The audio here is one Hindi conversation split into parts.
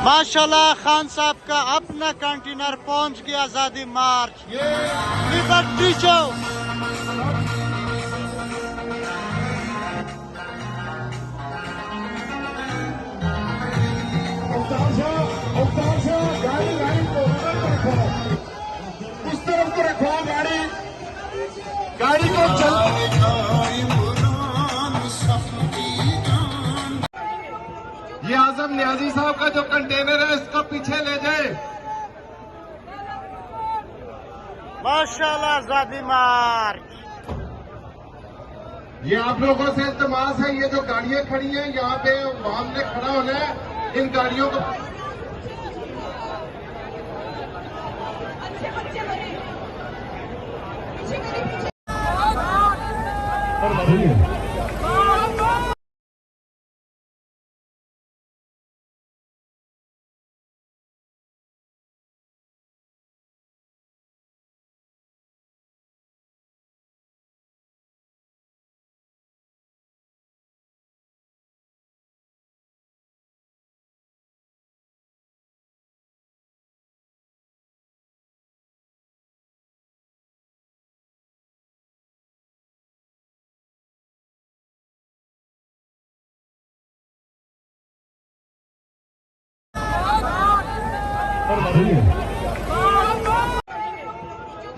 माशाल्लाह खान साहब का अपना कंटेनर पहुंच गया आजादी मार्च लिबर्टी चौक। गाड़ी लाइन को रखो, उस तरफ को रखो गाड़ी को चल। ये आजम न्याजी साहब का जो कंटेनर है इसको पीछे ले जाए। माशाल्लाह आजादी मार्च। ये आप लोगों से इल्तमास है, ये जो गाड़ियां खड़ी हैं यहाँ पे वहां ने खड़ा होना है, इन गाड़ियों को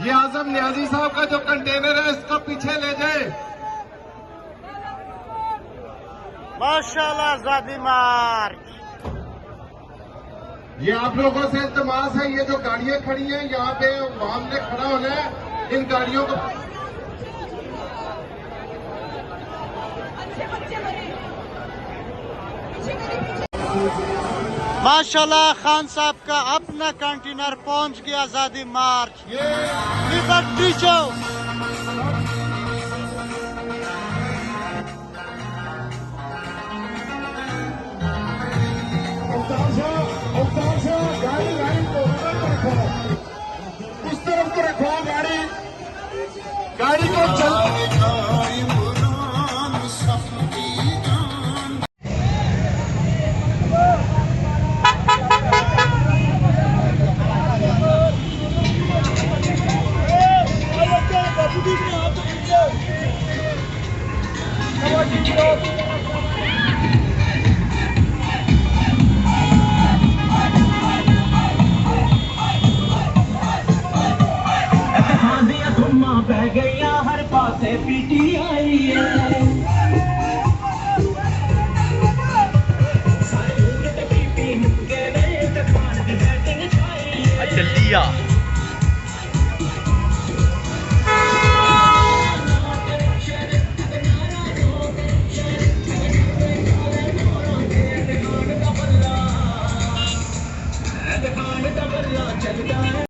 ये आजम न्याजी साहब का जो कंटेनर है इसको पीछे ले जाए। माशाल्लाह आजादी मार्च। ये आप लोगों से इल्तमास है, ये जो गाड़ियां खड़ी हैं यहाँ पे वहां ने खड़ा होना है, इन गाड़ियों को माशाल्लाह खान साहब का अपना कंटेनर पहुंच गया आजादी मार्च लिबर्टी चौक। गाड़ी लाइन को रखो, उस तरफ को रखो गाड़ी को चल। बह गई हर पासे पीटी आई है। चलिया